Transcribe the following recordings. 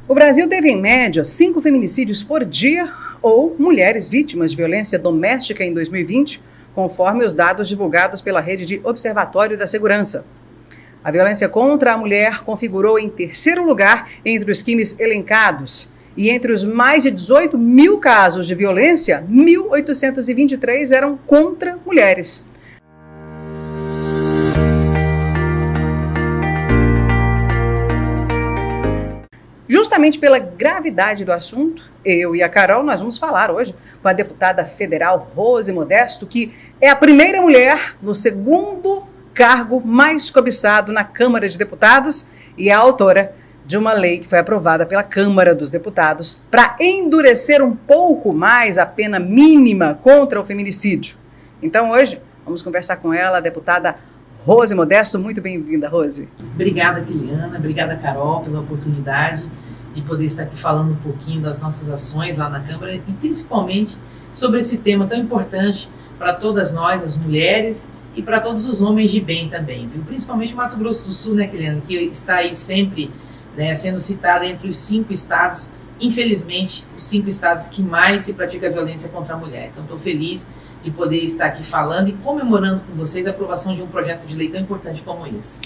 O Brasil teve, em média, 5 feminicídios por dia ou mulheres vítimas de violência doméstica em 2020, conforme os dados divulgados pela Rede de Observatório da Segurança. A violência contra a mulher configurou em terceiro lugar entre os crimes elencados. E entre os mais de 18 mil casos de violência, 1.823 eram contra mulheres. Justamente pela gravidade do assunto, eu e a Carol, nós vamos falar hoje com a deputada federal Rose Modesto, que é a primeira mulher no segundo cargo mais cobiçado na Câmara de Deputados e é a autora de uma lei que foi aprovada pela Câmara dos Deputados para endurecer um pouco mais a pena mínima contra o feminicídio. Então hoje vamos conversar com ela, a deputada Rose Modesto. Muito bem-vinda, Rose. Obrigada, Kiliana. Obrigada, Carol, pela oportunidade de poder estar aqui falando um pouquinho das nossas ações lá na Câmara e principalmente sobre esse tema tão importante para todas nós, as mulheres, e para todos os homens de bem também, viu? Principalmente o Mato Grosso do Sul, né, Kiliana, que está aí sempre, né, sendo citada entre os 5 estados, infelizmente, os 5 estados que mais se pratica violência contra a mulher. Então, estou feliz de poder estar aqui falando e comemorando com vocês a aprovação de um projeto de lei tão importante como esse.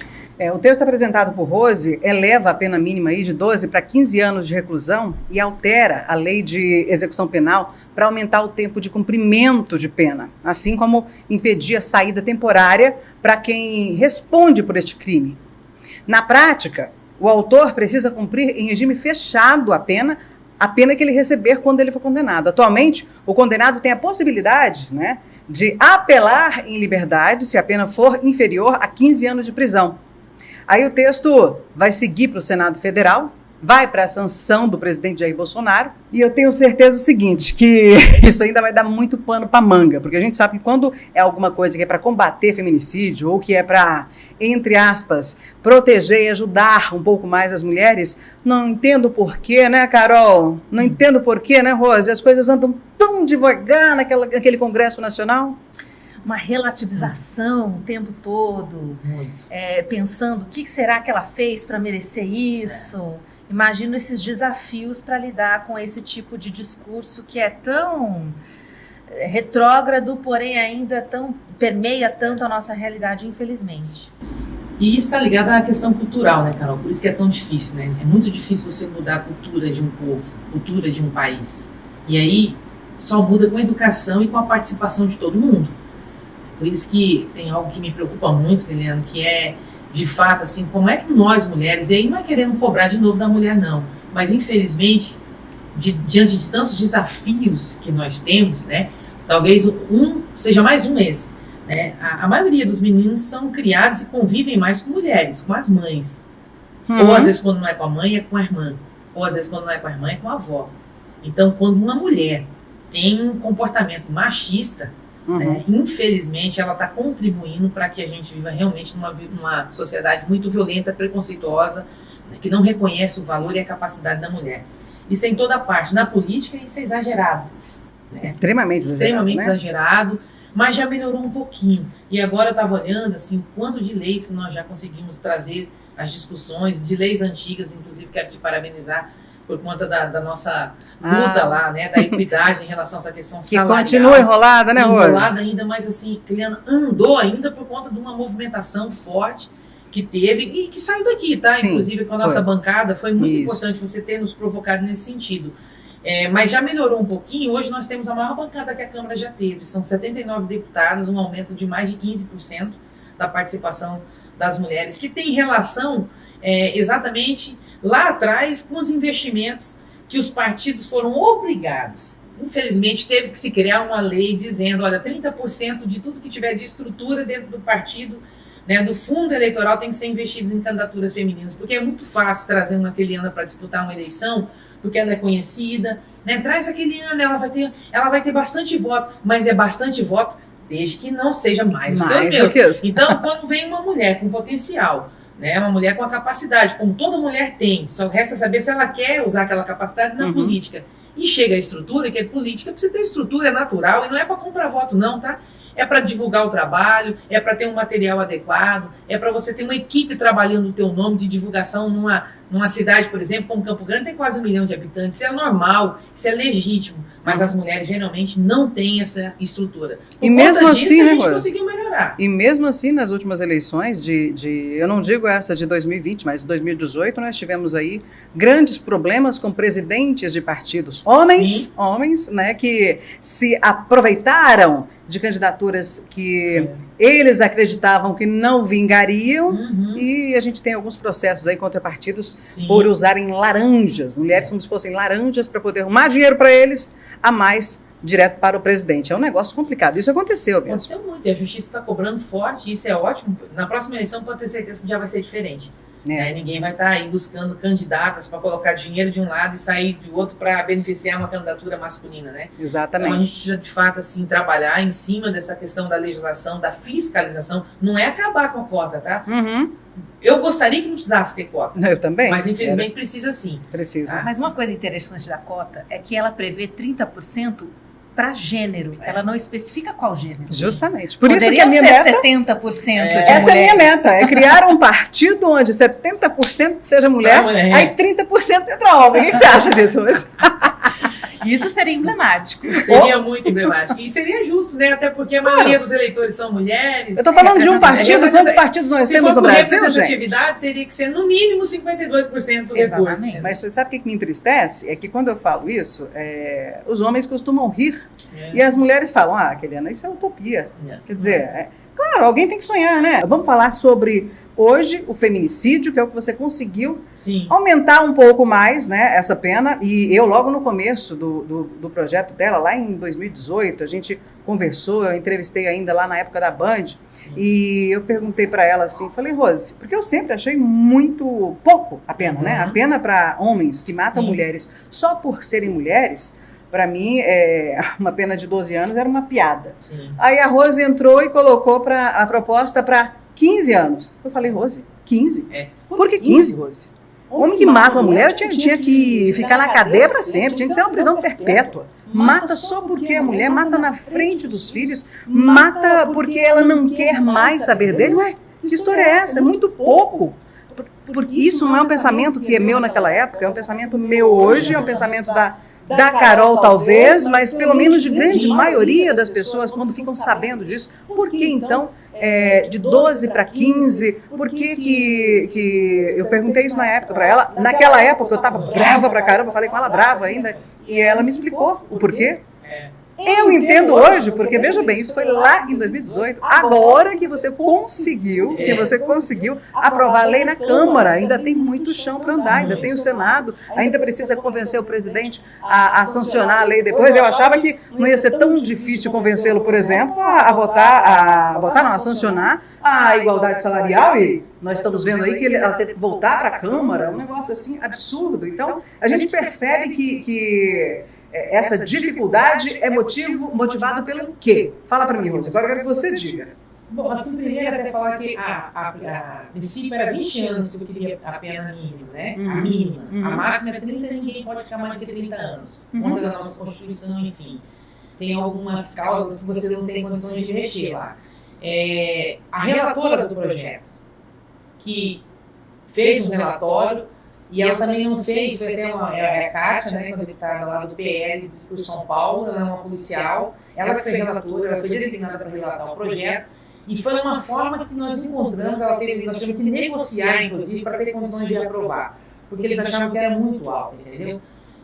O texto apresentado por Rose eleva a pena mínima aí de 12 para 15 anos de reclusão e altera a lei de execução penal para aumentar o tempo de cumprimento de pena, assim como impedir a saída temporária para quem responde por este crime. Na prática, o autor precisa cumprir em regime fechado a pena que ele receber quando ele for condenado. Atualmente, o condenado tem a possibilidade, né, de apelar em liberdade se a pena for inferior a 15 anos de prisão. Aí o texto vai seguir para o Senado Federal, vai para a sanção do presidente Jair Bolsonaro, e eu tenho certeza o seguinte, que isso ainda vai dar muito pano para manga, porque a gente sabe que quando é alguma coisa que é para combater feminicídio, ou que é para, entre aspas, proteger e ajudar um pouco mais as mulheres, não entendo porquê, né, Carol? Não entendo porquê, né, Rose? As coisas andam tão devagar naquele Congresso Nacional. Uma relativização o tempo todo, pensando o que será que ela fez para merecer isso. Imagino esses desafios para lidar com esse tipo de discurso que é tão retrógrado, porém ainda permeia tanto a nossa realidade, infelizmente. E isso está ligado à questão cultural, né, Carol? Por isso que é tão difícil, né? É muito difícil você mudar a cultura de um povo, cultura de um país. E aí só muda com a educação e com a participação de todo mundo. Por isso que tem algo que me preocupa muito, Helena, que é, de fato, assim, como é que nós, mulheres, e aí não é querendo cobrar de novo da mulher, não, mas infelizmente, diante de tantos desafios que nós temos, né, talvez seja mais um esse, né, a maioria dos meninos são criados e convivem mais com mulheres, com as mães, ou às vezes quando não é com a mãe, é com a irmã, ou às vezes quando não é com a irmã, é com a avó. Então, quando uma mulher tem um comportamento machista, infelizmente ela está contribuindo para que a gente viva realmente numa sociedade muito violenta, preconceituosa, né, que não reconhece o valor e a capacidade da mulher. Isso é em toda parte. Na política isso é exagerado, né? Extremamente exagerado, mas já melhorou um pouquinho. E agora eu estava olhando assim, o quanto de leis que nós já conseguimos trazer as discussões, de leis antigas, inclusive quero te parabenizar por conta da nossa luta lá, né, da equidade em relação a essa questão salarial. Que continua enrolada, né, Rose? Enrolada ainda, mas assim, andou ainda por conta de uma movimentação forte que teve e que saiu daqui, tá? Sim, inclusive com a nossa bancada, foi muito importante você ter nos provocado nesse sentido. Mas já melhorou um pouquinho, hoje nós temos a maior bancada que a Câmara já teve, são 79 deputados, um aumento de mais de 15% da participação das mulheres, que tem relação exatamente lá atrás com os investimentos que os partidos foram obrigados. Infelizmente, teve que se criar uma lei dizendo, olha, 30% de tudo que tiver de estrutura dentro do partido, né, do fundo eleitoral tem que ser investido em candidaturas femininas, porque é muito fácil trazer uma Kiliana para disputar uma eleição, porque ela é conhecida, né, traz a Kiliana, ela vai ter bastante voto, mas é bastante voto desde que não seja mais do que os meus. Então, quando vem uma mulher com potencial, né, uma mulher com a capacidade, como toda mulher tem, só resta saber se ela quer usar aquela capacidade na política. E chega a estrutura, que é política, precisa ter estrutura, é natural, e não é para comprar voto não, tá? é para divulgar o trabalho, é para ter um material adequado, é para você ter uma equipe trabalhando o teu nome de divulgação numa cidade, por exemplo, como Campo Grande, tem quase 1 milhão de habitantes. Isso é normal, isso é legítimo, mas as mulheres geralmente não têm essa estrutura. E mesmo assim, a gente conseguiu melhorar. E mesmo assim, nas últimas eleições eu não digo essa de 2020, mas 2018, nós tivemos aí grandes problemas com presidentes de partidos, homens, né, que se aproveitaram de candidaturas que eles acreditavam que não vingariam, e a gente tem alguns processos aí contra partidos por usarem laranjas, mulheres como se fossem laranjas para poder arrumar dinheiro para eles a mais direto para o presidente. É um negócio complicado. Isso aconteceu mesmo. Aconteceu muito, e a justiça está cobrando forte, isso é ótimo. Na próxima eleição pode ter certeza que já vai ser diferente. Ninguém vai estar aí buscando candidatas para colocar dinheiro de um lado e sair do outro para beneficiar uma candidatura masculina, né? Exatamente. Então a gente precisa, de fato, assim, trabalhar em cima dessa questão da legislação, da fiscalização. Não é acabar com a cota, tá? Eu gostaria que não precisasse ter cota. Eu também. Mas, infelizmente, precisa sim. Precisa. Mas uma coisa interessante da cota é que ela prevê 30% para gênero. Ela não especifica qual gênero. Justamente. Por isso que a minha ser meta... 70% de mulheres. Essa é a minha meta. É criar um partido onde 70% seja mulher, aí 30% entra homem. O que você acha disso? Isso seria emblemático. Seria muito emblemático. E seria justo, né? Até porque a maioria dos eleitores são mulheres. Eu estou falando de um partido. Quantos partidos nós temos no Brasil, gente? Se for representatividade, teria que ser no mínimo 52% do recurso. Mas você sabe o que me entristece? É que quando eu falo isso, os homens costumam rir. E as mulheres falam, Keliana, isso é utopia. Quer dizer, claro, alguém tem que sonhar, né? Vamos falar sobre... Hoje, o feminicídio, que é o que você conseguiu aumentar um pouco mais, né, essa pena. E eu, logo no começo do projeto dela, lá em 2018, a gente conversou, eu entrevistei ainda lá na época da Band, e eu perguntei para ela assim, falei, Rose, porque eu sempre achei muito pouco a pena, né? A pena para homens que matam mulheres só por serem mulheres, para mim, uma pena de 12 anos era uma piada. Aí a Rose entrou e colocou a proposta para 15 anos. Eu falei, Rose, 15? Por que 15, Rose? O homem que mata uma mulher tinha que ficar na cadeia para sempre, tinha que ser uma prisão perpétua. Mata só porque a mulher mata na frente dos filhos, mata porque ela não quer mais saber dele. Ué, que história é essa? É muito pouco. Porque isso não é um pensamento que é meu naquela época, é um pensamento meu hoje, é um pensamento da Carol talvez, mas pelo menos de grande maioria das pessoas, quando ficam sabendo disso, por que então de 12 para 15, por que eu perguntei isso na época para ela, naquela época eu estava brava pra caramba, falei com ela brava ainda, e ela me explicou o porquê. Eu entendo hoje, porque veja bem, isso foi lá em 2018, agora que você conseguiu aprovar a lei na Câmara, ainda tem muito chão para andar, ainda tem o Senado, ainda precisa convencer o presidente a sancionar a lei depois. Eu achava que não ia ser tão difícil convencê-lo, por exemplo, a sancionar a igualdade salarial, e nós estamos vendo aí que ela teve que voltar para a Câmara, um negócio assim absurdo. Então, a gente percebe que essa dificuldade é motivada pelo quê? Fala para mim, Rose, agora eu quero que você diga. Bom, assim, primeiro até falar que a princípio era 20 anos que eu queria a pena mínima, né? A mínima. A máxima é 30, ninguém pode ficar mais de 30 anos. Contra a nossa Constituição, enfim. Tem algumas causas que você não tem condições de mexer lá. A relatora do projeto, que fez um relatório, e ela também não fez, foi até a Kátia, né, uma deputada lá do PL por São Paulo, ela é uma policial, ela que foi relatora, ela foi designada para relatar o projeto, e foi uma forma que nós encontramos, nós tivemos que negociar, inclusive, para ter condições de aprovar, porque eles achavam que era muito alto, entendeu?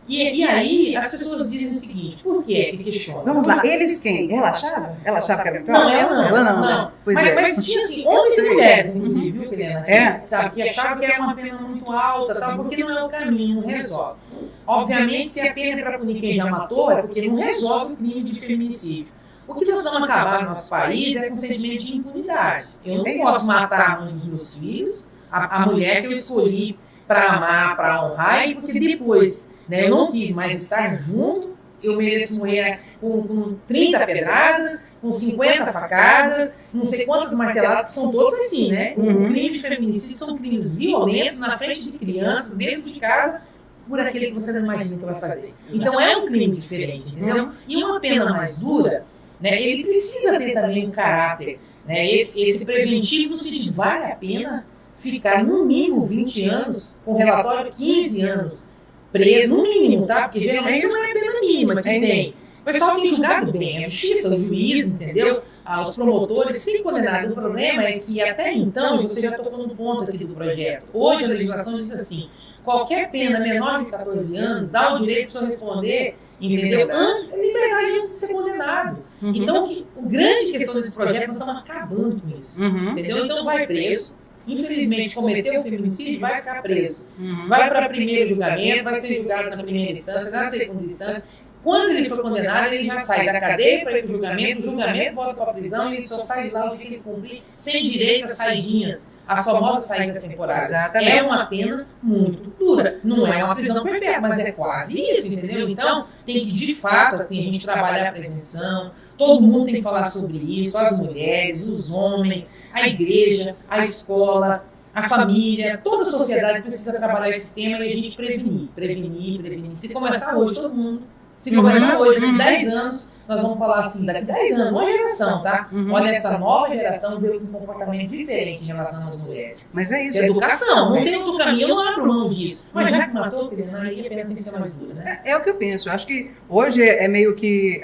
E aí as pessoas dizem o seguinte, por quê? Que questionam. Vamos lá, eles quem? Ela achava? Ela achava que era muito alto? Não, ela não. Né? Mas tinha assim, homens e mulheres, inclusive, viu, Helena? Sabe, que achavam que era uma pena muito alta, tal, porque não é o caminho, não resolve. Obviamente, se a pena é para punir quem já matou, é porque não resolve o crime de feminicídio. O que nós vamos acabar no nosso país é com sentimento de impunidade. Eu não posso matar um dos meus filhos, a mulher que eu escolhi para amar, para honrar, e porque depois, né, eu não quis mais estar junto, eu mereço morrer com 30 pedradas, com 50 facadas, não sei quantas marteladas, são todos assim, né? O crime de feminicídio são crimes violentos na frente de crianças, dentro de casa, por aquele que você não imagina que vai fazer. Então é um crime diferente, entendeu? E uma pena mais dura né, ele precisa ter também um caráter, né, esse preventivo, se vale a pena ficar no mínimo 20 anos, com relatório 15 anos preso, no mínimo, tá? Porque geralmente não é a pena mínima que tem. O pessoal tem julgado bem, a justiça, o juiz, entendeu? Os promotores têm condenado. O problema é que até então, você já tocou no ponto aqui do projeto, hoje a legislação diz assim, qualquer pena menor de 14 anos dá o direito para responder, entendeu? Antes, é liberdade antes de ser condenado. Então, a grande questão desse projeto, nós estamos acabando com isso, entendeu? Então vai preso, infelizmente cometeu o feminicídio, vai ficar preso. Vai para primeiro julgamento, vai ser julgado na primeira instância, na segunda instância. Quando ele for condenado, ele já sai da cadeia para ir para o julgamento volta para a prisão e ele só sai de lá o dia que ele cumprir, sem direito às saidinhas, as famosas saídas temporárias. Exatamente. É uma pena muito dura. Não é uma prisão perpétua, mas é quase isso, entendeu? Então, tem que, de fato, assim, a gente trabalhar a prevenção, todo mundo tem que falar sobre isso, as mulheres, os homens, a igreja, a escola, a família, toda a sociedade precisa trabalhar esse tema e a gente prevenir. Se começar hoje, todo mundo. Se começar hoje, daqui 10 anos, nós vamos falar assim, daqui 10 anos, uma geração, tá? Olha, essa nova geração veio com um comportamento diferente em relação às mulheres. Mas é isso. É educação, não tem outro caminho, eu não abro mão disso. Mas já que matou, aí a pena tem que ser mais dura, né? É o que eu penso. Eu acho que hoje é meio que,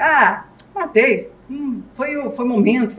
matei. Foi o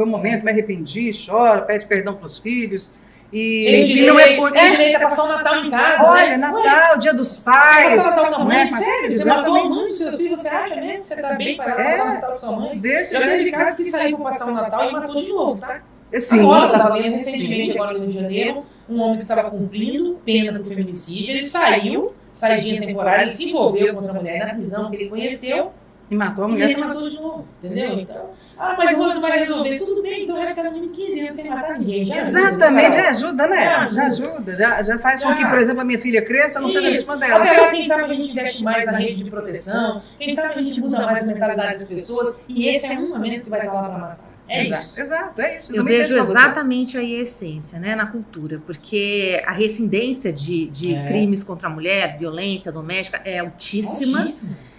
momento, me arrependi, chora, pede perdão para os filhos. Ele não é por ele passar o Natal em casa. Olha, né? Natal, Dia dos Pais. Passar o Natal com a mãe, sério? Você matou a mãe dos seus filhos, você acha mesmo que você tá bem para passar o Natal com sua mãe? Já teve casos que saiu para passar o Natal e matou de novo, tá? Agora, eu estava lendo recentemente, agora no Rio de Janeiro, um homem que estava cumprindo pena por feminicídio, ele saidinha temporária, ele se envolveu com outra mulher na prisão que ele conheceu. E matou a mulher. E ele matou de novo, entendeu? Então, mas hoje não vai resolver. Tudo bem, então vai ficar no mínimo 15 anos sem matar ninguém. Exatamente, já ajuda, né? Já ajuda. Já faz com que, por exemplo, a minha filha cresça, não seja vítima dela. Até lá, quem sabe a gente investe mais na rede de proteção, quem sabe a gente muda mais a mentalidade das pessoas, e esse é um a menos que vai estar lá para matar. Exato, é isso. Eu vejo exatamente aí a essência, né, na cultura, porque a reincidência de crimes contra a mulher, violência doméstica é altíssima.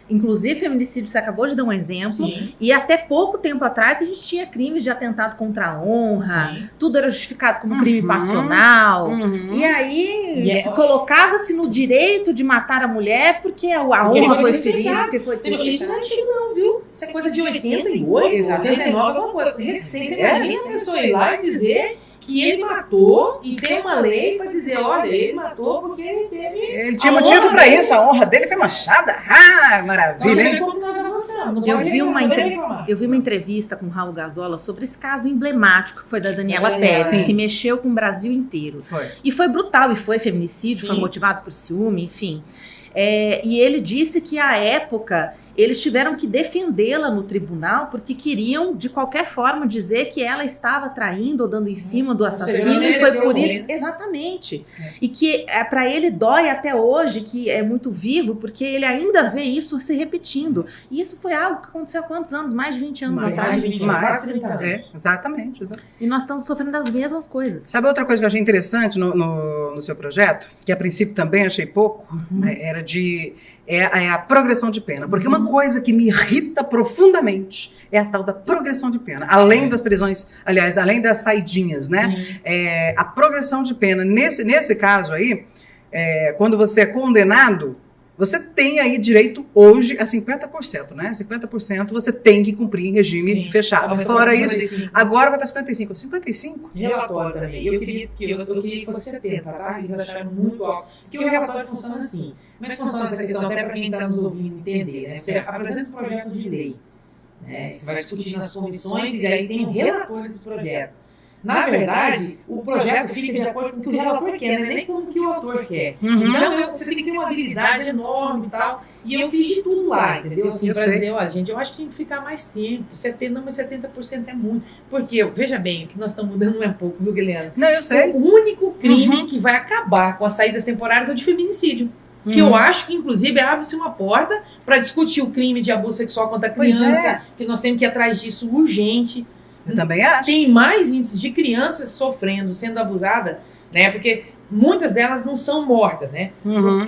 Inclusive, feminicídio, você acabou de dar um exemplo. Sim. E até pouco tempo atrás, a gente tinha crimes de atentado contra a honra. Sim. Tudo era justificado como crime passional. E aí, colocava-se no direito de matar a mulher porque a honra foi ferida. Isso não é antigo não, viu? Isso é coisa de 88, 89, alguma coisa. Recente. A pessoa ir lá e dizer que ele matou e tem uma lei para dizer, olha, ele matou porque ele teve... Ele tinha motivo para isso, a honra dele foi manchada. Maravilha, hein? Como nós avançamos. Eu vi uma entrevista com o Raul Gazola sobre esse caso emblemático que foi da Daniela Pérez, que mexeu com o Brasil inteiro. E foi brutal, e foi feminicídio, foi motivado por ciúme, enfim. E ele disse que, à época, eles tiveram que defendê-la no tribunal porque queriam, de qualquer forma, dizer que ela estava traindo ou dando em cima do assassino. E foi por isso... Exatamente. E que para ele dói até hoje, que é muito vivo, porque ele ainda vê isso se repetindo. E isso foi algo que aconteceu há quantos anos? Mais de 20 anos atrás. Mais de 30 anos. Exatamente. E nós estamos sofrendo as mesmas coisas. Sabe outra coisa que eu achei interessante no seu projeto? Que a princípio também achei pouco, era a progressão de pena. Porque uma coisa que me irrita profundamente é a tal da progressão de pena. Além das prisões, aliás, além das saidinhas, né? A progressão de pena. Nesse caso aí, quando você é condenado, você tem aí direito hoje a 50%, né? 50% você tem que cumprir em regime fechado. Fora isso, agora vai para 55%. 55%? Relatório também. Eu queria que fosse 70%, tá? Eles acharam muito alto. Porque o relatório funciona assim. Como é que funciona essa questão? Até para quem está nos ouvindo entender, né? Você apresenta um projeto de lei, né? Você vai discutir nas comissões e aí tem um relator desse projeto. Na verdade, o projeto fica de acordo com o que o relator quer, né? Nem com o que o autor quer. Então, você tem que ter uma habilidade enorme e tal. E eu fiz de tudo lá, entendeu? Assim, para dizer, olha, gente, eu acho que tem que ficar mais tempo. 70% é muito. Porque, veja bem, o que nós estamos mudando não é pouco, viu, Guilherme? Não, eu sei. O único crime que vai acabar com as saídas temporárias é o de feminicídio. Que eu acho que, inclusive, abre-se uma porta para discutir o crime de abuso sexual contra a criança, que nós temos que ir atrás disso urgente. Eu também acho. Tem mais índices de crianças sofrendo, sendo abusadas, né? Porque muitas delas não são mortas, né?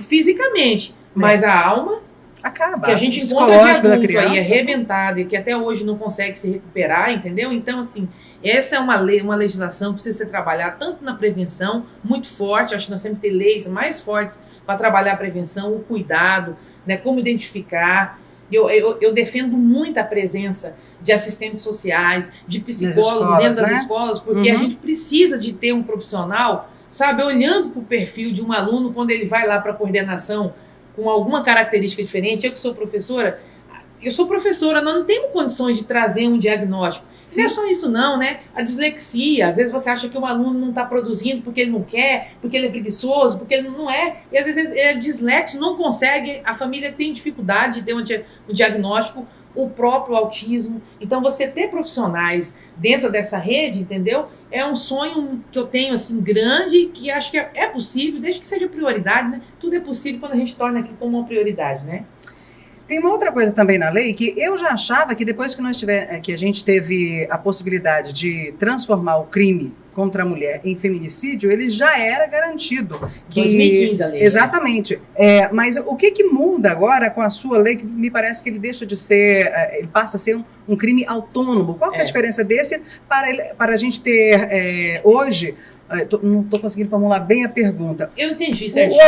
Fisicamente, mas a alma Acaba. Que a gente encontra de adulto aí arrebentado e que até hoje não consegue se recuperar, entendeu? Então, assim, essa é uma lei, uma legislação que precisa ser trabalhada tanto na prevenção, muito forte, acho que nós temos que ter leis mais fortes para trabalhar a prevenção, o cuidado, né, como identificar. Eu defendo muito a presença de assistentes sociais, de psicólogos dentro das escolas, porque a gente precisa de ter um profissional, sabe, olhando para o perfil de um aluno quando ele vai lá para a coordenação com alguma característica diferente. Eu que sou professora, nós não temos condições de trazer um diagnóstico. Não é só isso não, né? A dislexia, às vezes você acha que o aluno não está produzindo porque ele não quer, porque ele é preguiçoso, porque ele não é, e às vezes ele é dislexo, não consegue, a família tem dificuldade de ter um diagnóstico, o próprio autismo. Então você ter profissionais dentro dessa rede, entendeu? É um sonho que eu tenho, assim, grande, que acho que é possível, desde que seja prioridade, né? Tudo é possível quando a gente torna aquilo como uma prioridade, né? Tem uma outra coisa também na lei que eu já achava que depois que a gente teve a possibilidade de transformar o crime contra a mulher em feminicídio, ele já era garantido. 2015 a lei. Exatamente. Né? Mas o que muda agora com a sua lei, que me parece que ele deixa de ser, ele passa a ser um crime autônomo. Qual que é a diferença desse para a gente ter hoje... não estou conseguindo formular bem a pergunta. Eu entendi certinho.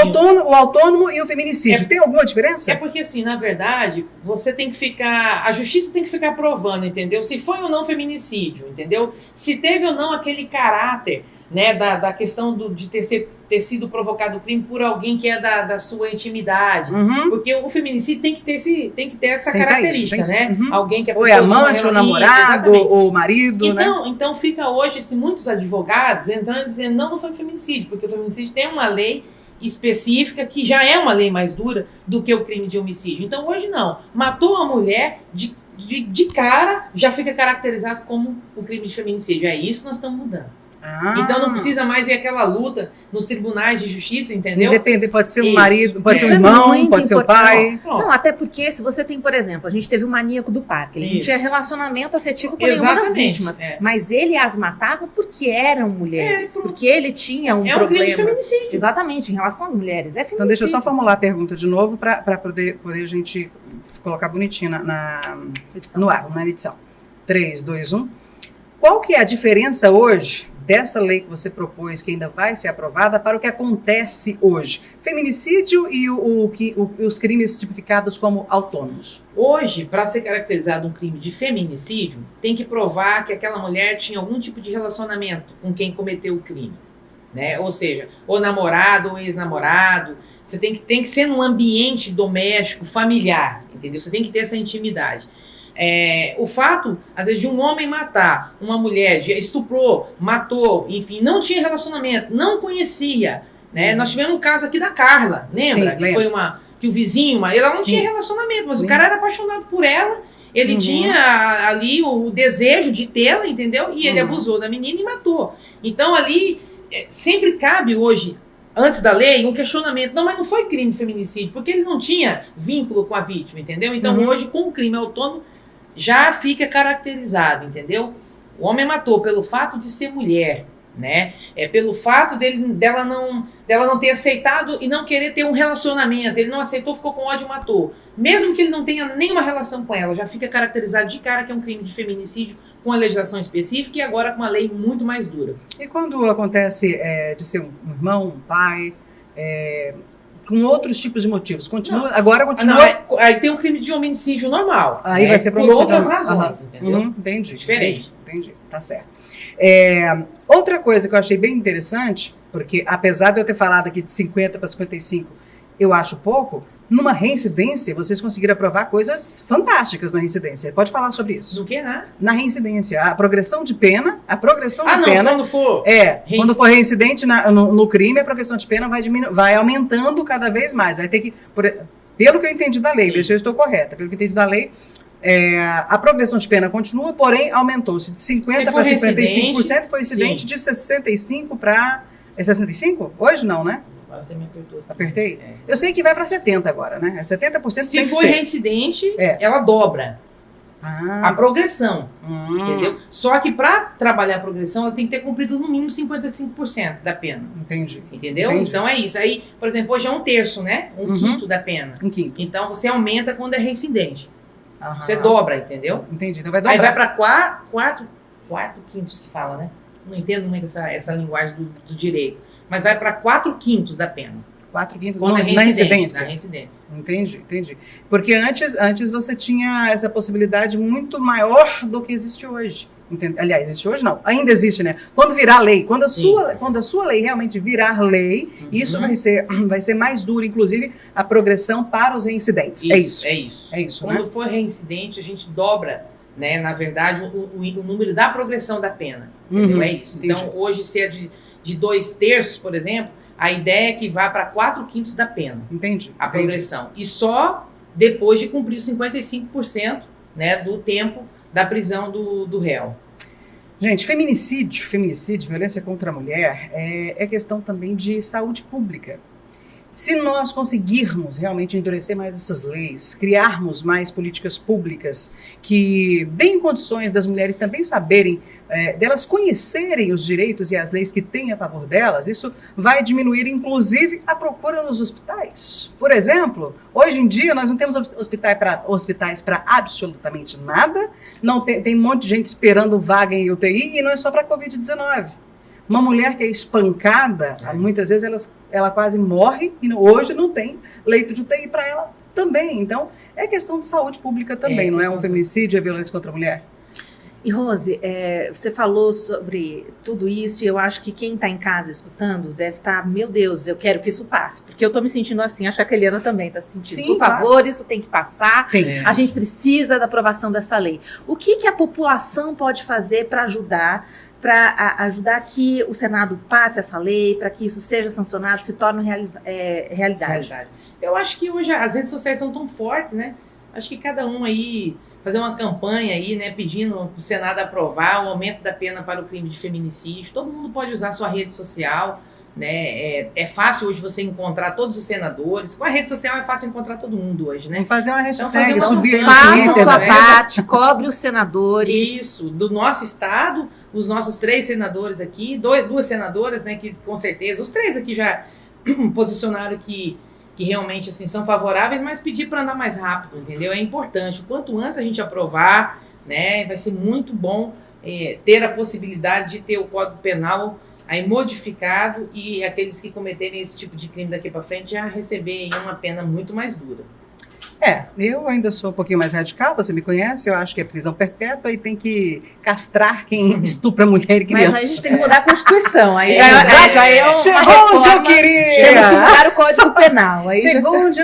O autônomo e o feminicídio, tem alguma diferença? É porque, assim, na verdade, você tem que ficar... A justiça tem que ficar provando, entendeu? Se foi ou não feminicídio, entendeu? Se teve ou não aquele caráter, né, da questão de ter sido provocado o crime por alguém que é da sua intimidade. Porque o feminicídio tem que ter essa característica, né? Alguém que a pessoa... Ou é amante, ou namorado, ou marido, então, né? Então fica hoje, assim, muitos advogados entrando dizendo, não foi feminicídio, porque o feminicídio tem uma lei específica que já é uma lei mais dura do que o crime de homicídio. Então hoje não. Matou a mulher, de cara, já fica caracterizado como o crime de feminicídio. É isso que nós estamos mudando. Então não precisa mais ir aquela luta nos tribunais de justiça, entendeu? Independente, pode ser um marido, pode ser um irmão, pode ser o pai. Não, até porque se você tem, por exemplo, a gente teve o maníaco do parque, ele não tinha relacionamento afetivo com nenhuma das vítimas, mas ele as matava porque eram mulheres, porque ele tinha um problema. É um crime de feminicídio. Exatamente, em relação às mulheres, é feminicídio. Então deixa eu só formular a pergunta de novo para poder a gente colocar bonitinho no ar, na edição. 3, 2, 1. Qual que é a diferença hoje dessa lei que você propôs, que ainda vai ser aprovada, para o que acontece hoje? Feminicídio e os crimes tipificados como autônomos. Hoje, para ser caracterizado um crime de feminicídio, tem que provar que aquela mulher tinha algum tipo de relacionamento com quem cometeu o crime, né? Ou seja, ou namorado ou ex-namorado. Você tem que ser num ambiente doméstico, familiar, entendeu? Você tem que ter essa intimidade. O fato, às vezes, de um homem matar uma mulher, estuprou, matou, enfim, não tinha relacionamento, não conhecia, né? Nós tivemos um caso aqui da Carla, lembra? Sim, foi que o vizinho, ela não tinha relacionamento, mas o cara era apaixonado por ela, ele tinha ali o desejo de tê-la, entendeu? E ele abusou da menina e matou. Então, ali, sempre cabe hoje, antes da lei, um questionamento. Não, mas não foi crime de feminicídio, porque ele não tinha vínculo com a vítima, entendeu? Então, hoje, com o crime autônomo, já fica caracterizado, entendeu? O homem matou pelo fato de ser mulher, né? Pelo fato dela não ter aceitado e não querer ter um relacionamento. Ele não aceitou, ficou com ódio e matou. Mesmo que ele não tenha nenhuma relação com ela, já fica caracterizado de cara que é um crime de feminicídio com a legislação específica e agora com uma lei muito mais dura. E quando acontece de ser um irmão, um pai... com outros tipos de motivos. Continua. Aí tem um crime de homicídio normal. Aí vai ser por outras razões, entendeu? Entendi. Diferente. Entendi. Tá certo. Outra coisa que eu achei bem interessante, porque apesar de eu ter falado aqui de 50 para 55, eu acho pouco, numa reincidência, vocês conseguiram aprovar coisas fantásticas na reincidência. Pode falar sobre isso. Do que, né? Na reincidência. A progressão de pena, quando for... Quando for reincidente no crime, a progressão de pena vai aumentando cada vez mais. Vai ter que... Pelo que eu entendi da lei, veja se eu estou correta, pelo que eu entendi da lei, a progressão de pena continua, porém aumentou-se de 50% para 55%, foi incidente de 65% para... É 65%? Hoje não, né? Você me apertou. Apertei? Eu sei que vai para 70% agora, né? 70% Se for reincidente, ela dobra. A progressão, entendeu? Só que para trabalhar a progressão, ela tem que ter cumprido no mínimo 55% da pena. Entendi. Entendeu? Entendi. Então é isso. Aí, por exemplo, hoje é 1/3, né? Quinto da pena. Então você aumenta quando é reincidente. Você dobra, entendeu? Entendi. Então vai dobrar. Aí vai para 4 quintos que fala, né? Não entendo muito essa linguagem do direito. Mas vai para 4/5 da pena. 4/5 quando é na reincidência. Na reincidência. Entendi. Porque antes você tinha essa possibilidade muito maior do que existe hoje. Aliás, existe hoje não. Ainda existe, né? Quando virar lei, quando a sua lei realmente virar lei, isso vai ser mais duro, inclusive, a progressão para os reincidentes. É isso. Quando né? for reincidente, a gente dobra, né? Na verdade, o número da progressão da pena. Entendeu? É isso. Entendi. Então, hoje, se é de 2/3, por exemplo, a ideia é que vá para 4/5 da pena. Entendi. A progressão. E só depois de cumprir os 55%, né, do tempo da prisão do réu. Gente, feminicídio, violência contra a mulher, é questão também de saúde pública. Se nós conseguirmos realmente endurecer mais essas leis, criarmos mais políticas públicas que deem condições das mulheres também saberem, delas conhecerem os direitos e as leis que têm a favor delas, isso vai diminuir, inclusive, a procura nos hospitais. Por exemplo, hoje em dia nós não temos hospitais para absolutamente nada, não tem um monte de gente esperando vaga em UTI e não é só para Covid-19. Uma mulher que é espancada, muitas vezes ela quase morre e hoje não tem leito de UTI para ela também. Então, é questão de saúde pública também, não é um feminicídio, é violência contra a mulher. E Rose, você falou sobre tudo isso e eu acho que quem está em casa escutando deve estar, meu Deus, eu quero que isso passe, porque eu estou me sentindo assim, acho que a Keliana também está se sentindo. Sim, por favor, claro. Isso tem que passar, A gente precisa da aprovação dessa lei. O que a população pode fazer para ajudar que o Senado passe essa lei, para que isso seja sancionado, se torne realidade? Eu acho que hoje as redes sociais são tão fortes, né? Acho que cada um aí fazer uma campanha aí, né, pedindo para o Senado aprovar o aumento da pena para o crime de feminicídio. Todo mundo pode usar sua rede social, né? É fácil hoje você encontrar todos os senadores. Com a rede social é fácil encontrar todo mundo hoje, né? Fazer uma hashtag, subir faça sua parte, cobre os senadores. Isso, do nosso estado, os nossos 3 senadores aqui, 2 senadoras, né, que com certeza, os 3 aqui já posicionaram que realmente assim, são favoráveis, mas pedir para andar mais rápido, entendeu? É importante. O quanto antes a gente aprovar, né, vai ser muito bom ter a possibilidade de ter o Código Penal aí modificado e aqueles que cometerem esse tipo de crime daqui para frente já receberem uma pena muito mais dura. Eu ainda sou um pouquinho mais radical, você me conhece, eu acho que é prisão perpétua e tem que castrar quem estupra mulher e criança. Mas aí a gente tem que mudar a Constituição, aí chegou onde eu queria! Temos que mudar o Código Penal. Aí chegou onde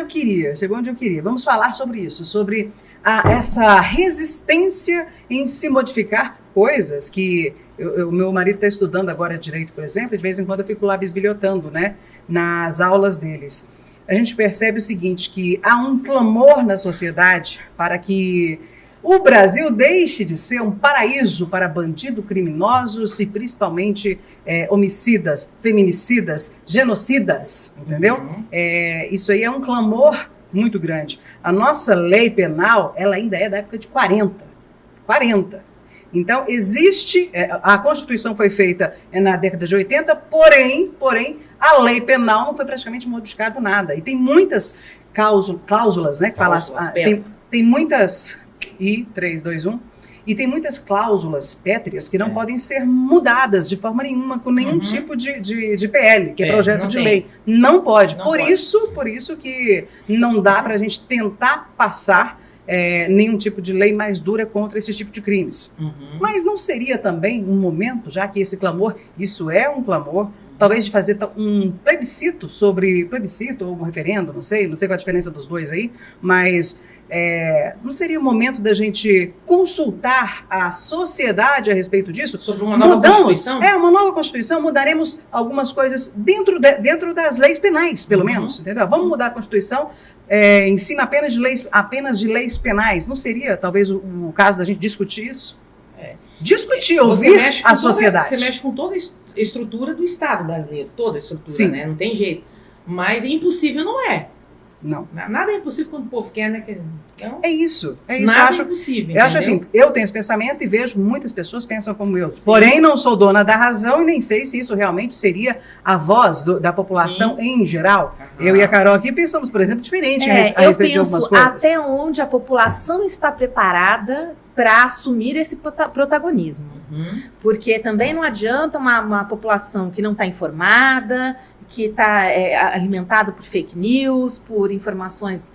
eu queria. Vamos falar sobre isso, sobre essa resistência em se modificar coisas que... O meu marido está estudando agora direito, por exemplo, e de vez em quando eu fico lá bisbilhotando, né, nas aulas deles. A gente percebe o seguinte, que há um clamor na sociedade para que o Brasil deixe de ser um paraíso para bandidos criminosos e principalmente homicidas, feminicidas, genocidas, entendeu? Isso aí é um clamor muito grande. A nossa lei penal, ela ainda é da época de 40. Então, existe, a Constituição foi feita na década de 80, porém, a lei penal não foi praticamente modificado nada. E tem muitas cláusulas, né? Tem muitas... 3, 2, 1. E tem muitas cláusulas pétreas que não podem ser mudadas de forma nenhuma, com nenhum tipo de PL, que é projeto de lei. Não pode. Por isso que não dá para a gente tentar passar nenhum tipo de lei mais dura contra esse tipo de crimes. Mas não seria também um momento, já que esse clamor, isso é um clamor, talvez de fazer um plebiscito ou um referendo, não sei qual a diferença dos dois aí, mas não seria o momento da gente consultar a sociedade a respeito disso? Sobre uma nova Constituição? Uma nova Constituição, mudaremos algumas coisas dentro das leis penais, pelo menos, entendeu? Vamos mudar a Constituição em cima apenas de leis penais. Não seria, talvez, o caso da gente discutir isso? Discutir, ouvir a sociedade. Você mexe com toda a estrutura do Estado brasileiro, toda a estrutura, né? Não tem jeito. Mas impossível não é. Não. Nada é impossível quando o povo quer, né? Então, é isso. Nada é impossível. Eu acho assim, eu tenho esse pensamento e vejo muitas pessoas pensam como eu. Sim. Porém, não sou dona da razão e nem sei se isso realmente seria a voz da população em geral. Eu e a Carol aqui pensamos, por exemplo, diferente a respeito de algumas coisas. Até onde a população está preparada para assumir esse protagonismo. Porque também não adianta uma população que não está informada, que está alimentada por fake news, por informações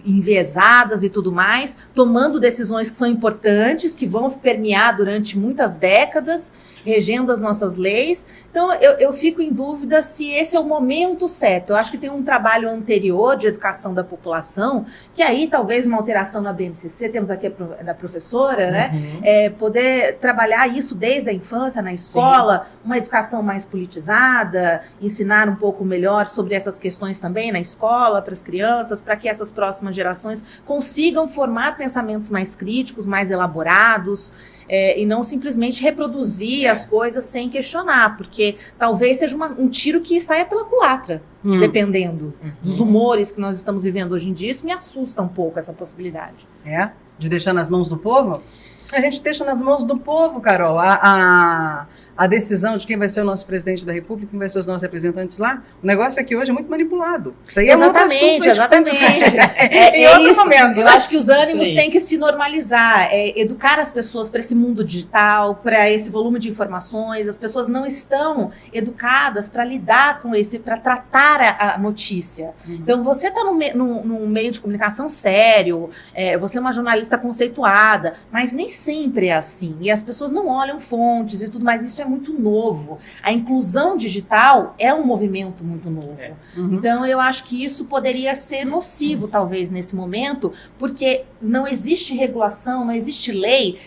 enviesadas e tudo mais, tomando decisões que são importantes, que vão permear durante muitas décadas, regendo as nossas leis. Então, eu fico em dúvida se esse é o momento certo. Eu acho que tem um trabalho anterior de educação da população, que aí talvez uma alteração na BNCC, temos aqui da professora, né? Poder trabalhar isso desde a infância, na escola, uma educação mais politizada, ensinar um pouco melhor sobre essas questões também na escola, para as crianças, para que essas próximas gerações consigam formar pensamentos mais críticos, mais elaborados, e não simplesmente reproduzir as coisas sem questionar, porque talvez seja um tiro que saia pela culatra, dependendo dos humores que nós estamos vivendo hoje em dia. Isso me assusta um pouco, essa possibilidade. De deixar nas mãos do povo? A gente deixa nas mãos do povo, Carol, a decisão de quem vai ser o nosso presidente da República, quem vai ser os nossos representantes lá. O negócio aqui hoje é muito manipulado. Isso aí é outro assunto. Exatamente. Em outro momento. Eu acho que os ânimos têm que se normalizar, educar as pessoas para esse mundo digital, para esse volume de informações. As pessoas não estão educadas para lidar com para tratar a notícia. Então, você está num meio de comunicação sério, você é uma jornalista conceituada, mas nem sempre é assim. E as pessoas não olham fontes e tudo mais. Isso é muito novo. A inclusão digital é um movimento muito novo. Então, eu acho que isso poderia ser nocivo, talvez, nesse momento, porque não existe regulação, não existe lei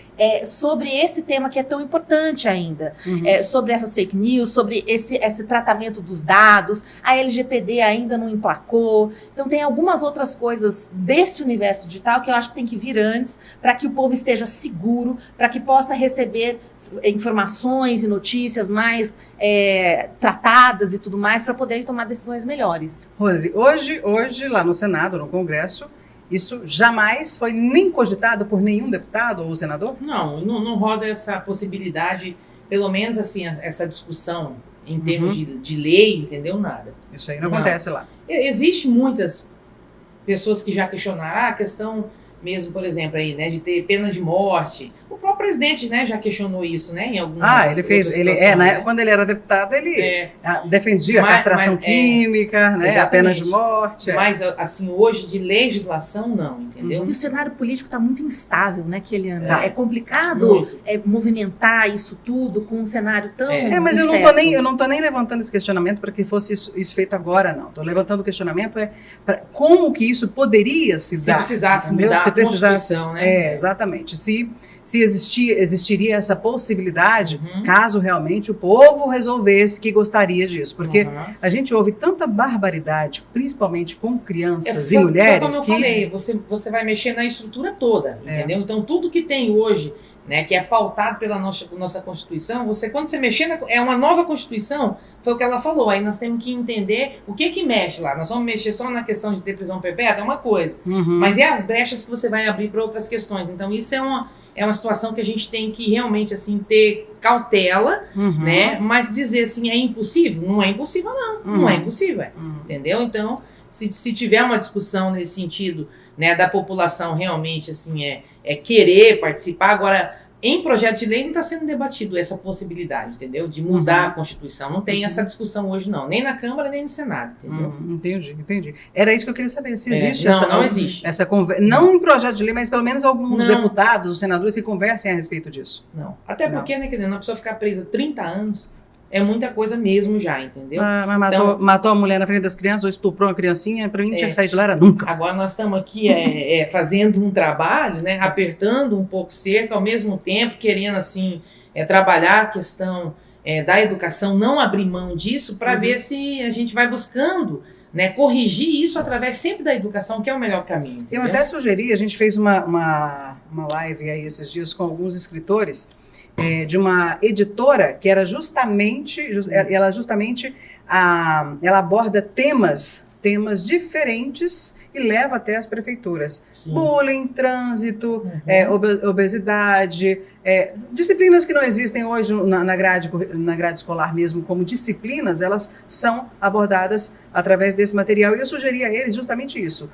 sobre esse tema que é tão importante ainda. Sobre essas fake news, sobre esse tratamento dos dados. A LGPD ainda não emplacou. Então, tem algumas outras coisas desse universo digital que eu acho que tem que vir antes, para que o povo esteja seguro, para que possa receber informações e notícias mais tratadas e tudo mais, para poderem tomar decisões melhores. Rose, hoje lá no Senado, no Congresso, isso jamais foi nem cogitado por nenhum deputado ou senador? Não roda essa possibilidade, pelo menos assim, essa discussão em termos de lei, entendeu? Nada. Isso aí não acontece lá. Existem muitas pessoas que já questionaram a questão mesmo, por exemplo, aí, né, de ter pena de morte. O próprio presidente, né, já questionou isso, né, em algumas ele fez, quando ele era deputado, ele defendia a castração química, né, a pena de morte. Mas, assim, hoje, de legislação, não, entendeu? E o cenário político está muito instável, né, Keliana? É complicado movimentar isso tudo com um cenário tão mas eu não tô nem levantando esse questionamento para que fosse isso feito agora, não. Estou levantando o questionamento como que isso poderia se dar. Se precisasse mudar a Constituição, né? Exatamente. Se existiria essa possibilidade, caso realmente o povo resolvesse que gostaria disso. Porque a gente ouve tanta barbaridade, principalmente com crianças e mulheres. Como eu falei, você vai mexer na estrutura toda, entendeu? Então, tudo que tem hoje, né, que é pautado pela nossa Constituição, quando você mexer é uma nova Constituição, foi o que ela falou, aí nós temos que entender o que mexe lá. Nós vamos mexer só na questão de ter prisão perpétua, é uma coisa, mas é as brechas que você vai abrir para outras questões. Então isso é uma situação que a gente tem que realmente assim, ter cautela, né? Mas dizer assim, é impossível? Não é impossível, não é impossível, entendeu? Então, se tiver uma discussão nesse sentido, né, da população realmente assim, querer participar. Agora, em projeto de lei não está sendo debatido essa possibilidade, entendeu? De mudar a Constituição. Não tem essa discussão hoje, não. Nem na Câmara, nem no Senado, entendeu? Entendi. Era isso que eu queria saber. Se existe não existe. Essa não em projeto de lei, mas pelo menos alguns deputados, os senadores, que conversem a respeito disso. Não. Até porque, né, querendo, a pessoa ficar presa 30 anos... é muita coisa mesmo já, entendeu? Mas matou a mulher na frente das crianças ou estuprou uma criancinha, pra mim não tinha que sair de lá, era nunca. Agora nós estamos aqui fazendo um trabalho, né, apertando um pouco cerca, ao mesmo tempo querendo assim, trabalhar a questão da educação, não abrir mão disso, para ver se a gente vai buscando, né, corrigir isso através sempre da educação, que é o melhor caminho. Entendeu? Eu até sugeri, a gente fez uma live aí esses dias com alguns escritores, de uma editora que era ela aborda temas temas diferentes e leva até as prefeituras. Sim. Bullying, trânsito, obesidade, disciplinas que não existem hoje na grade escolar mesmo como disciplinas, elas são abordadas através desse material. E eu sugeri a eles justamente isso.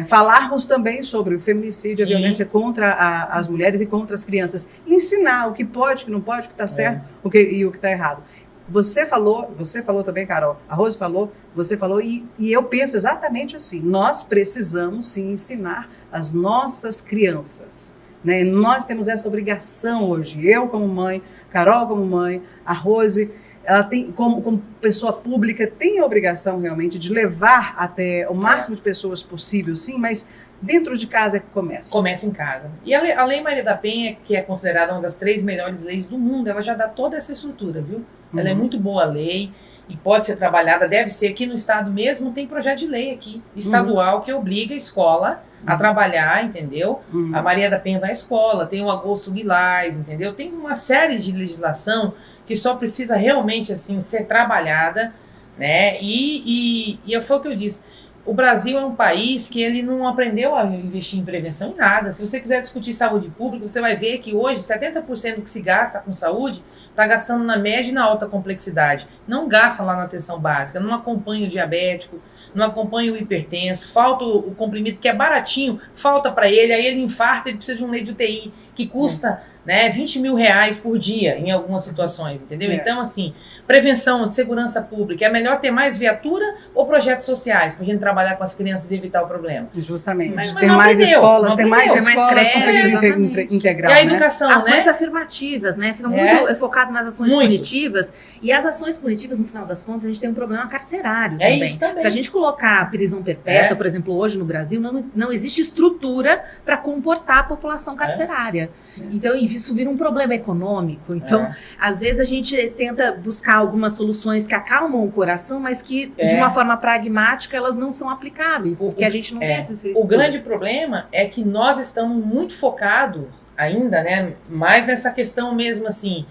Falarmos também sobre o feminicídio, a violência contra as mulheres e contra as crianças. Ensinar o que pode, o que não pode, o que está certo e o que está errado. Você falou também, Carol, a Rose falou, você falou, e eu penso exatamente assim, nós precisamos sim ensinar as nossas crianças, né? Nós temos essa obrigação hoje, eu como mãe, Carol como mãe, a Rose, ela tem, como pessoa pública, tem a obrigação realmente de levar até o máximo de pessoas possível, sim, mas dentro de casa é que começa. Começa em casa. E a Lei Maria da Penha, que é considerada uma das 3 melhores leis do mundo, ela já dá toda essa estrutura, viu? Ela é muito boa a lei e pode ser trabalhada, deve ser aqui no estado mesmo, tem projeto de lei aqui, estadual, que obriga a escola a trabalhar, entendeu? A Maria da Penha vai à escola, tem o Agosto Lilás, entendeu? Tem uma série de legislação que só precisa realmente, assim, ser trabalhada, né? E foi o que eu disse. O Brasil é um país que ele não aprendeu a investir em prevenção em nada. Se você quiser discutir saúde pública, você vai ver que hoje 70% do que se gasta com saúde está gastando na média e na alta complexidade. Não gasta lá na atenção básica, não acompanha o diabético, não acompanha o hipertenso, falta o comprimido que é baratinho, falta para ele, aí ele infarta, ele precisa de um leito de UTI que custa... né, 20 mil reais por dia em algumas situações, entendeu? Então, assim, prevenção de segurança pública, é melhor ter mais viatura ou projetos sociais para a gente trabalhar com as crianças e evitar o problema? Justamente. Mas tem mais escolas, tem mais escolas com período integral, e a educação, né? Ações né? afirmativas, né? Fica muito focado nas ações punitivas, e as ações punitivas, no final das contas, a gente tem um problema carcerário também. Isso também. Se a gente colocar a prisão perpétua, por exemplo, hoje no Brasil, não existe estrutura para comportar a população carcerária. Então, isso vira um problema econômico. Então, às vezes a gente tenta buscar algumas soluções que acalmam o coração, mas que, de uma forma pragmática, elas não são aplicáveis, porque a gente não tem essa experiência. O grande problema é que nós estamos muito focados ainda, né, mais nessa questão mesmo, assim,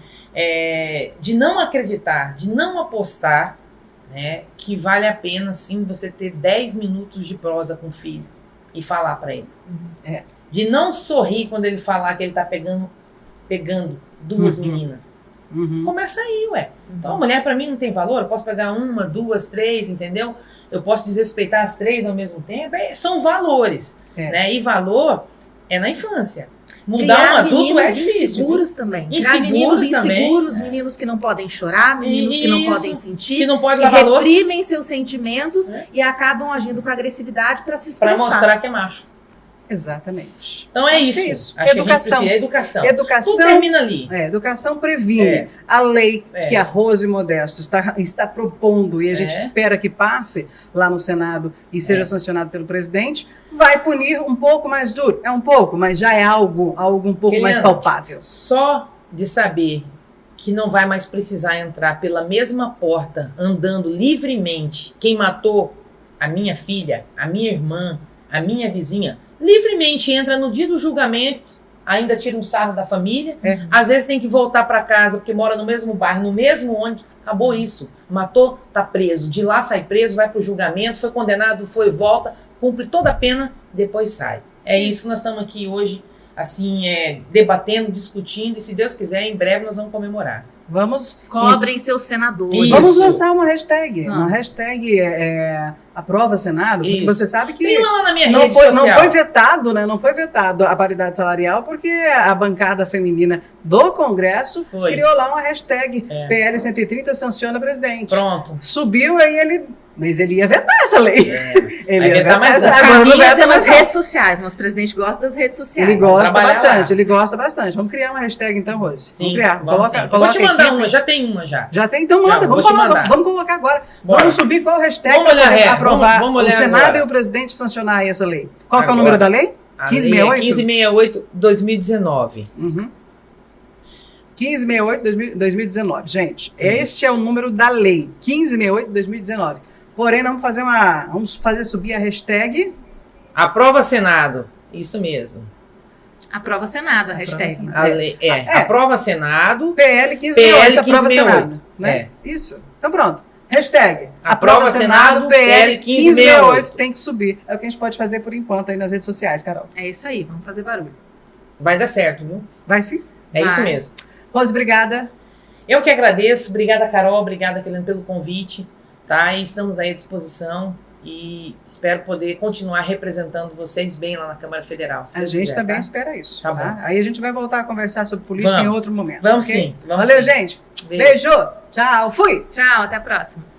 de não acreditar, de não apostar, né, que vale a pena, sim, você ter 10 minutos de prosa com o filho e falar para ele. De não sorrir quando ele falar que ele está pegando 2 meninas. Começa aí, ué. Então, a mulher pra mim não tem valor, eu posso pegar 1, 2, 3, entendeu? Eu posso desrespeitar as 3 ao mesmo tempo. São valores, né? E valor é na infância. Mudar um adulto é difícil. Inseguros também. Inseguros, meninos que não podem chorar, meninos que não podem sentir, que não podem que reprimem seus sentimentos e acabam agindo com agressividade para se expressar. Para mostrar que é macho. Exatamente. Então é isso. Acho educação. Que educação. Educação. Tudo termina ali. Educação previne. A lei que a Rose Modesto está propondo e a gente espera que passe lá no Senado e seja sancionado pelo presidente, vai punir um pouco mais duro. É um pouco, mas já é algo um pouco mais palpável. Só de saber que não vai mais precisar entrar pela mesma porta, andando livremente, quem matou a minha filha, a minha irmã, a minha vizinha, livremente entra no dia do julgamento, ainda tira um sarro da família, às vezes tem que voltar para casa porque mora no mesmo bairro, no mesmo ônibus, acabou isso, matou, tá preso, de lá sai preso, vai pro julgamento, foi condenado, volta, cumpre toda a pena, depois sai. É isso que nós estamos aqui hoje, assim, debatendo, discutindo, e se Deus quiser, em breve nós vamos comemorar. Cobrem seus senadores. Vamos lançar uma hashtag. Uma hashtag aprova Senado, porque você sabe que tem uma lá na minha rede social. Não foi vetado, né? Não foi vetado a paridade salarial, porque a bancada feminina do Congresso criou lá uma hashtag PL 130 sanciona presidente. Pronto. Subiu, aí mas ele ia vetar essa lei. Ele ia vetar essa lei. Agora não veta nas redes sociais. Nosso presidente gosta das redes sociais. Ele gosta bastante. Vamos criar uma hashtag então, Rose. Sim, vamos criar. Vou te mandar uma, já tem uma já. Já tem? Então manda, vamos colocar agora. Bora. Vamos subir qual hashtag para poder aprovar o Senado agora. E o presidente sancionar essa lei. Qual que é o número da lei? 1568? 1568-2019. 1568-2019. Gente, este é o número da lei. 1568-2019. Porém, vamos fazer subir a hashtag... Aprova Senado. Isso mesmo. Aprova Senado, a hashtag. Aprova Senado. PL 1568, aprova Senado. Né? Isso. Então pronto. Hashtag Aprova Senado PL 1568. Tem que subir. É o que a gente pode fazer por enquanto aí nas redes sociais, Carol. É isso aí, vamos fazer barulho. Vai dar certo, viu? Vai sim? É isso mesmo. Rose, obrigada. Eu que agradeço. Obrigada, Carol. Obrigada, Kelene, pelo convite. Tá? E estamos aí à disposição. E espero poder continuar representando vocês bem lá na Câmara Federal. A gente também espera isso. Tá bom. Aí a gente vai voltar a conversar sobre política em outro momento. Vamos okay? sim. Vamos Valeu, sim. gente. Beijo. Tchau. Fui. Tchau, até a próxima.